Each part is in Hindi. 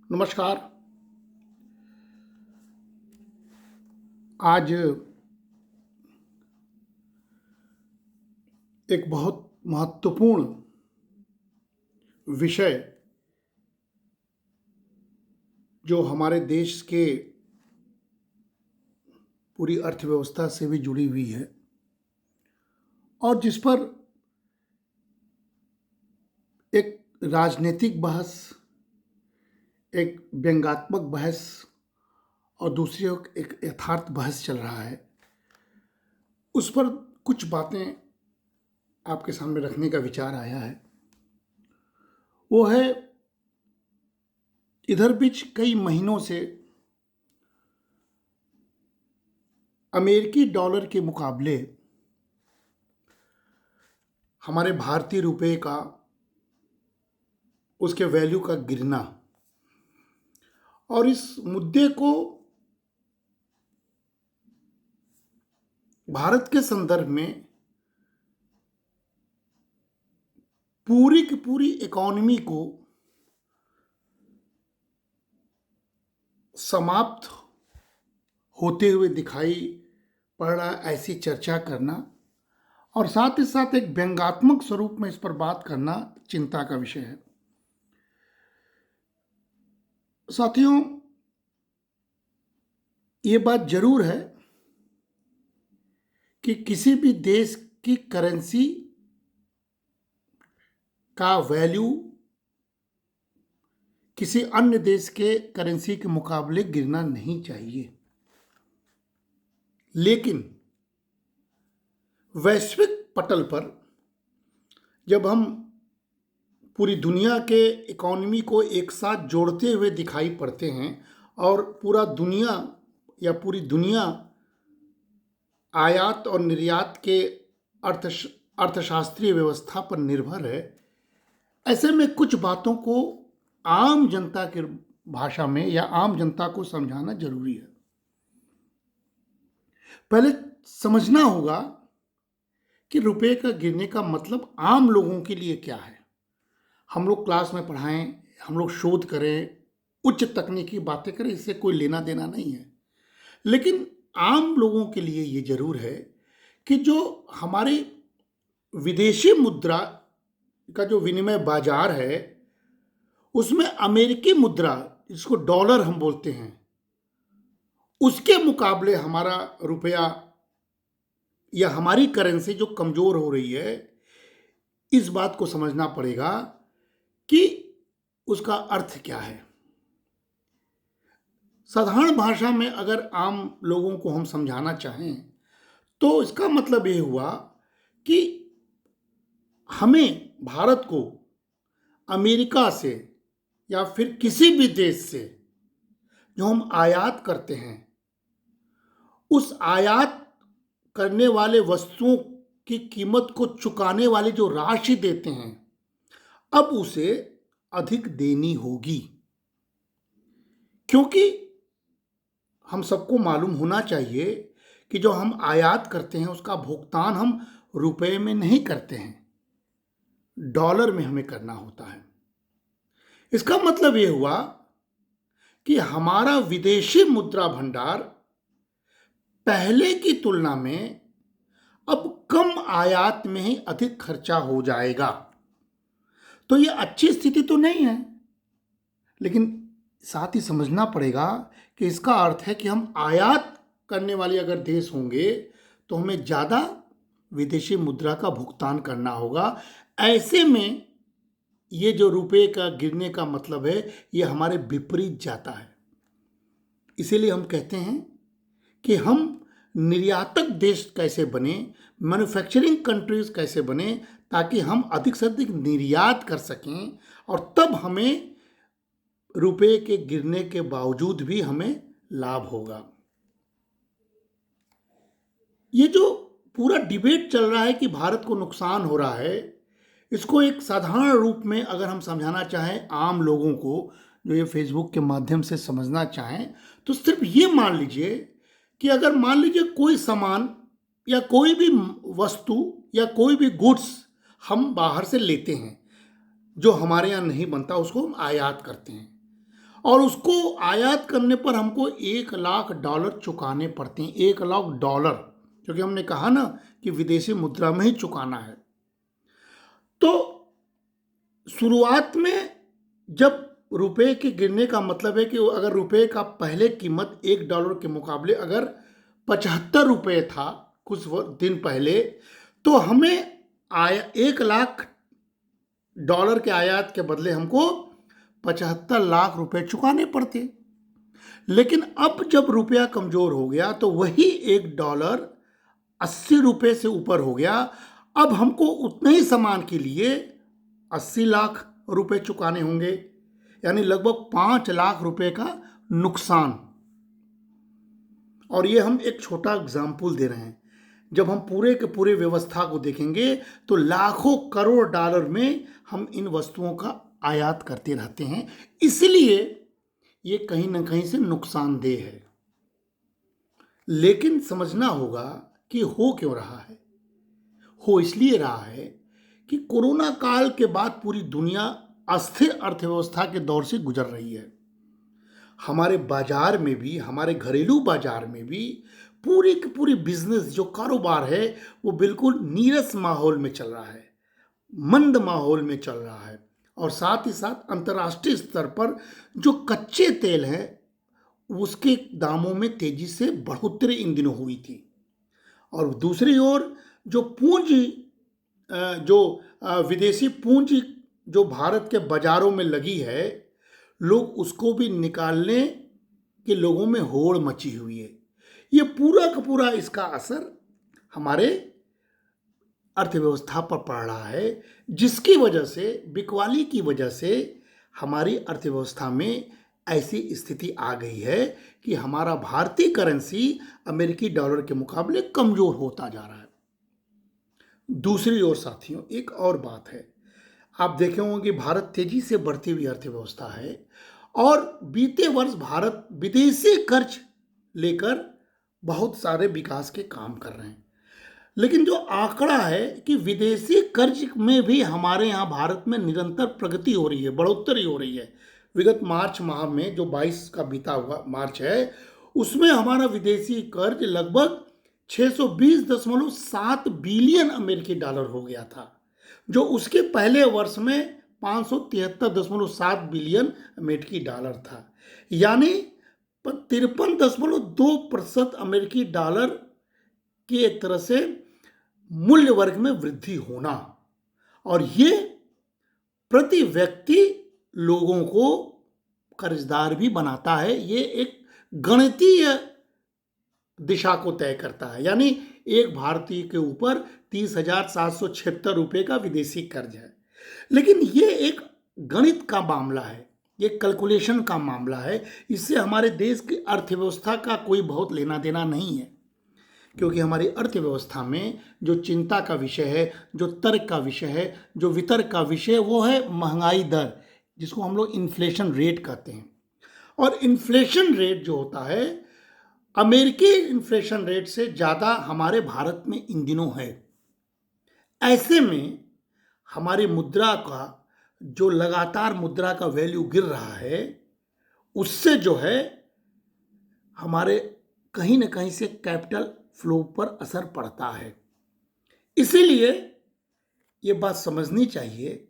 नमस्कार। आज एक बहुत महत्वपूर्ण विषय जो हमारे देश के पूरी अर्थव्यवस्था से भी जुड़ी हुई है और जिस पर एक राजनीतिक बहस, एक व्यंग्यात्मक बहस और दूसरी ओर एक यथार्थ बहस चल रहा है, उस पर कुछ बातें आपके सामने रखने का विचार आया है। वो है, इधर बीच कई महीनों से अमेरिकी डॉलर के मुकाबले हमारे भारतीय रुपए का, उसके वैल्यू का गिरना, और इस मुद्दे को भारत के संदर्भ में पूरी की पूरी इकोनॉमी को समाप्त होते हुए दिखाई पड़ रहा, ऐसी चर्चा करना और साथ ही साथ एक व्यंग्यात्मक स्वरूप में इस पर बात करना चिंता का विषय है। साथियों, ये बात जरूर है कि किसी भी देश की करेंसी का वैल्यू किसी अन्य देश के करेंसी के मुकाबले गिरना नहीं चाहिए, लेकिन वैश्विक पटल पर जब हम पूरी दुनिया के इकोनॉमी को एक साथ जोड़ते हुए दिखाई पड़ते हैं और पूरा दुनिया या पूरी दुनिया आयात और निर्यात के अर्थशास्त्रीय व्यवस्था पर निर्भर है, ऐसे में कुछ बातों को आम जनता की भाषा में या आम जनता को समझाना जरूरी है। पहले समझना होगा कि रुपए का गिरने का मतलब आम लोगों के लिए क्या है। हम लोग क्लास में पढ़ाएं, हम लोग शोध करें, उच्च तकनीकी बातें करें, इससे कोई लेना देना नहीं है, लेकिन आम लोगों के लिए ये जरूर है कि जो हमारी विदेशी मुद्रा का जो विनिमय बाजार है, उसमें अमेरिकी मुद्रा, जिसको डॉलर हम बोलते हैं, उसके मुकाबले हमारा रुपया या हमारी करेंसी जो कमजोर हो रही है, इस बात को समझना पड़ेगा कि उसका अर्थ क्या है। साधारण भाषा में अगर आम लोगों को हम समझाना चाहें तो इसका मतलब ये हुआ कि हमें भारत को अमेरिका से या फिर किसी भी देश से जो हम आयात करते हैं, उस आयात करने वाले वस्तुओं की कीमत को चुकाने वाली जो राशि देते हैं, अब उसे अधिक देनी होगी, क्योंकि हम सबको मालूम होना चाहिए कि जो हम आयात करते हैं उसका भुगतान हम रुपए में नहीं करते हैं, डॉलर में हमें करना होता है। इसका मतलब यह हुआ कि हमारा विदेशी मुद्रा भंडार पहले की तुलना में अब कम आयात में ही अधिक खर्चा हो जाएगा। तो यह अच्छी स्थिति तो नहीं है, लेकिन साथ ही समझना पड़ेगा कि इसका अर्थ है कि हम आयात करने वाले अगर देश होंगे तो हमें ज़्यादा विदेशी मुद्रा का भुगतान करना होगा। ऐसे में ये जो रुपए का गिरने का मतलब है, ये हमारे विपरीत जाता है। इसीलिए हम कहते हैं कि हम निर्यातक देश कैसे बने, मैन्युफैक्चरिंग कंट्रीज कैसे बने, ताकि हम अधिक से अधिक निर्यात कर सकें और तब हमें रुपए के गिरने के बावजूद भी हमें लाभ होगा। ये जो पूरा डिबेट चल रहा है कि भारत को नुकसान हो रहा है, इसको एक साधारण रूप में अगर हम समझाना चाहें आम लोगों को, जो ये फेसबुक के माध्यम से समझना चाहें, तो सिर्फ ये मान लीजिए कि अगर मान लीजिए कोई सामान या कोई भी वस्तु या कोई भी गुड्स हम बाहर से लेते हैं, जो हमारे यहाँ नहीं बनता, उसको हम आयात करते हैं, और उसको आयात करने पर हमको $1 लाख चुकाने पड़ते हैं। $1 लाख, क्योंकि हमने कहा ना कि विदेशी मुद्रा में ही चुकाना है। तो शुरुआत में जब रुपए के गिरने का मतलब है कि अगर रुपए का पहले कीमत $1 के मुकाबले अगर ₹75 था कुछ दिन पहले, तो हमें $1 लाख के आयात के बदले हमको ₹75 लाख चुकाने पड़ते। लेकिन अब जब रुपया कमजोर हो गया तो वही $1 ₹80 से ऊपर हो गया। अब हमको उतने ही सामान के लिए ₹80 लाख चुकाने होंगे, यानी लगभग ₹5 लाख का नुकसान। और ये हम एक छोटा एग्जाम्पल दे रहे हैं। जब हम पूरे के पूरे व्यवस्था को देखेंगे तो लाखों करोड़ डॉलर में हम इन वस्तुओं का आयात करते रहते हैं, इसलिए ये कहीं ना कहीं से नुकसानदेह है। लेकिन समझना होगा कि हो क्यों रहा है। हो इसलिए रहा है कि कोरोना काल के बाद पूरी दुनिया अस्थिर अर्थव्यवस्था के दौर से गुजर रही है। हमारे बाजार में भी, हमारे घरेलू बाजार में भी पूरी की पूरी बिजनेस जो कारोबार है वो बिल्कुल नीरस माहौल में चल रहा है, मंद माहौल में चल रहा है। और साथ ही साथ अंतर्राष्ट्रीय स्तर पर जो कच्चे तेल हैं उसके दामों में तेजी से बढ़ोतरी इन दिनों हुई थी। और दूसरी ओर जो पूंजी विदेशी पूंजी जो भारत के बाजारों में लगी है, लोग उसको भी निकालने के लोगों में होड़ मची हुई है। ये पूरा का पूरा इसका असर हमारे अर्थव्यवस्था पर पड़ रहा है, जिसकी वजह से, बिकवाली की वजह से हमारी अर्थव्यवस्था में ऐसी स्थिति आ गई है कि हमारा भारतीय करेंसी अमेरिकी डॉलर के मुकाबले कमजोर होता जा रहा है। दूसरी ओर साथियों, एक और बात है, आप देखे होंगे कि भारत तेजी से बढ़ती हुई अर्थव्यवस्था है और बीते वर्ष भारत विदेशी कर्ज लेकर बहुत सारे विकास के काम कर रहे हैं। लेकिन जो आंकड़ा है कि विदेशी कर्ज में भी हमारे यहाँ भारत में निरंतर प्रगति हो रही है, बढ़ोतरी हो रही है। विगत मार्च माह में जो 22 का बीता हुआ मार्च है, उसमें हमारा विदेशी कर्ज लगभग 620.7 बिलियन अमेरिकी डॉलर हो गया था, जो उसके पहले वर्ष में 573.7 बिलियन अमेरिकी डॉलर था, यानी 53.2% अमेरिकी डॉलर की एक तरह से मूल्य वर्ग में वृद्धि होना। और ये प्रति व्यक्ति लोगों को कर्जदार भी बनाता है। ये एक गणितीय दिशा को तय करता है, यानी एक भारतीय के ऊपर 30,776 रुपये का विदेशी कर्ज है। लेकिन ये एक गणित का मामला है, ये कैलकुलेशन का मामला है। इससे हमारे देश की अर्थव्यवस्था का कोई बहुत लेना देना नहीं है, क्योंकि हमारी अर्थव्यवस्था में जो चिंता का विषय है, जो तर्क का विषय है, जो वितर्क का विषय है, वो है महंगाई दर, जिसको हम लोग इन्फ्लेशन रेट कहते हैं। और इन्फ्लेशन रेट जो होता है, अमेरिकी इन्फ्लेशन रेट से ज़्यादा हमारे भारत में इन दिनों है। ऐसे में हमारी मुद्रा का जो लगातार मुद्रा का वैल्यू गिर रहा है, उससे जो है हमारे कहीं ना कहीं से कैपिटल फ्लो पर असर पड़ता है। इसीलिए ये बात समझनी चाहिए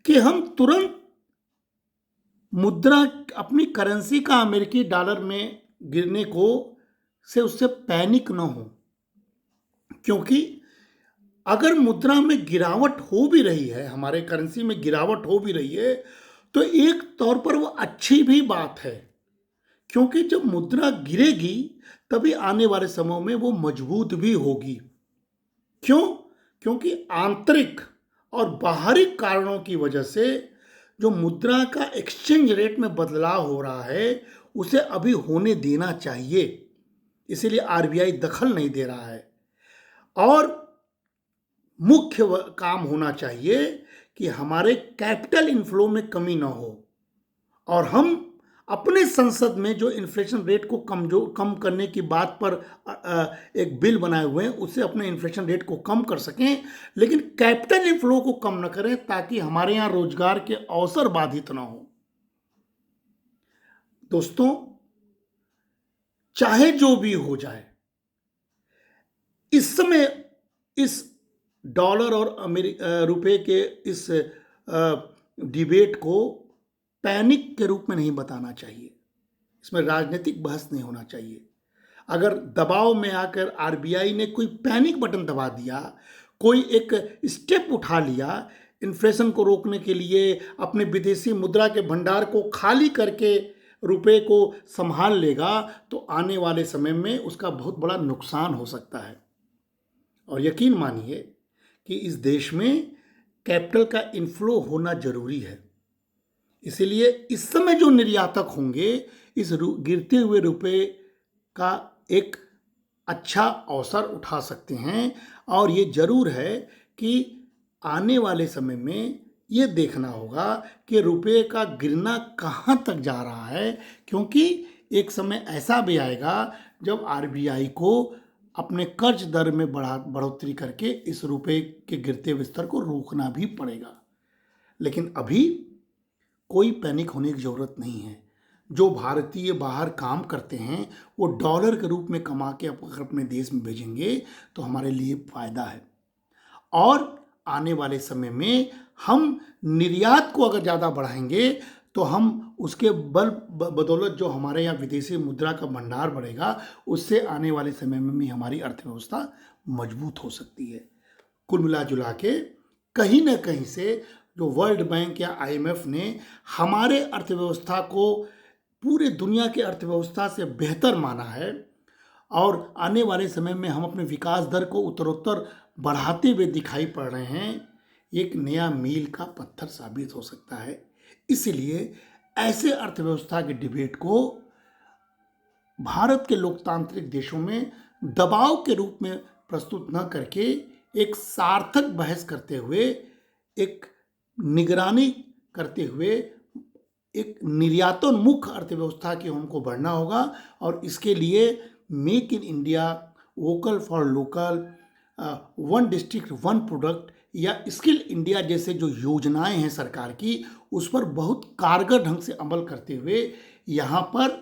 कि हम तुरंत मुद्रा, अपनी करेंसी का अमेरिकी डॉलर में गिरने को से उससे पैनिक न हो, क्योंकि अगर मुद्रा में गिरावट हो भी रही है, हमारे करेंसी में गिरावट हो भी रही है, तो एक तौर पर वो अच्छी भी बात है, क्योंकि जब मुद्रा गिरेगी तभी आने वाले समय में वो मजबूत भी होगी। क्यों? क्योंकि आंतरिक और बाहरी कारणों की वजह से जो मुद्रा का एक्सचेंज रेट में बदलाव हो रहा है, उसे अभी होने देना चाहिए। इसीलिए आरबीआई दखल नहीं दे रहा है। और मुख्य काम होना चाहिए कि हमारे कैपिटल इनफ्लो में कमी ना हो, और हम अपने संसद में जो इन्फ्लेशन रेट को कम करने की बात पर एक बिल बनाए हुए हैं, उससे अपने इन्फ्लेशन रेट को कम कर सकें, लेकिन कैपिटल इनफ्लो को कम न करें, ताकि हमारे यहाँ रोजगार के अवसर बाधित ना हो। दोस्तों, चाहे जो भी हो जाए, इस समय इस डॉलर और रुपए के इस डिबेट को पैनिक के रूप में नहीं बताना चाहिए। इसमें राजनीतिक बहस नहीं होना चाहिए। अगर दबाव में आकर आरबीआई ने कोई पैनिक बटन दबा दिया, कोई एक स्टेप उठा लिया इन्फ्लेशन को रोकने के लिए, अपने विदेशी मुद्रा के भंडार को खाली करके रुपए को संभाल लेगा, तो आने वाले समय में उसका बहुत बड़ा नुकसान हो सकता है। और यकीन मानिए कि इस देश में कैपिटल का इनफ्लो होना जरूरी है। इसीलिए इस समय जो निर्यातक होंगे, इस गिरते हुए रुपए का एक अच्छा अवसर उठा सकते हैं। और ये जरूर है कि आने वाले समय में ये देखना होगा कि रुपए का गिरना कहाँ तक जा रहा है, क्योंकि एक समय ऐसा भी आएगा जब आरबीआई को अपने कर्ज दर में बढ़ोतरी करके इस रुपए के गिरते हुए स्तर को रोकना भी पड़ेगा। लेकिन अभी कोई पैनिक होने की ज़रूरत नहीं है। जो भारतीय बाहर काम करते हैं वो डॉलर के रूप में कमा के अगर अपने देश में भेजेंगे तो हमारे लिए फ़ायदा है। और आने वाले समय में हम निर्यात को अगर ज़्यादा बढ़ाएंगे तो हम उसके बदौलत जो हमारे यहाँ विदेशी मुद्रा का भंडार बढ़ेगा, उससे आने वाले समय में भी हमारी अर्थव्यवस्था मजबूत हो सकती है। कुल मिला जुला के कहीं ना कहीं से जो वर्ल्ड बैंक या आईएमएफ ने हमारे अर्थव्यवस्था को पूरे दुनिया के अर्थव्यवस्था से बेहतर माना है, और आने वाले समय में हम अपने विकास दर को उत्तरोत्तर बढ़ाते हुए दिखाई पड़ रहे हैं, एक नया मील का पत्थर साबित हो सकता है। इसलिए ऐसे अर्थव्यवस्था के डिबेट को भारत के लोकतांत्रिक देशों में दबाव के रूप में प्रस्तुत न करके एक सार्थक बहस करते हुए, एक निगरानी करते हुए एक निर्यातोन्मुख अर्थव्यवस्था की हमको बढ़ना होगा। और इसके लिए make in India, vocal for local, one district one product या स्किल इंडिया जैसे जो योजनाएं हैं सरकार की, उस पर बहुत कारगर ढंग से अमल करते हुए यहाँ पर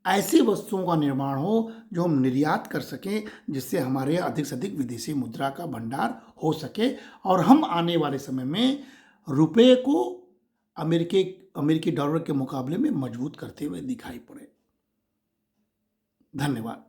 ऐसी वस्तुओं का निर्माण हो जो हम निर्यात कर सकें, जिससे हमारे यहाँ अधिक से अधिक विदेशी मुद्रा का भंडार हो सके और हम आने वाले समय में रुपये को अमेरिकी डॉलर के मुकाबले में मजबूत करते हुए दिखाई पड़े। धन्यवाद।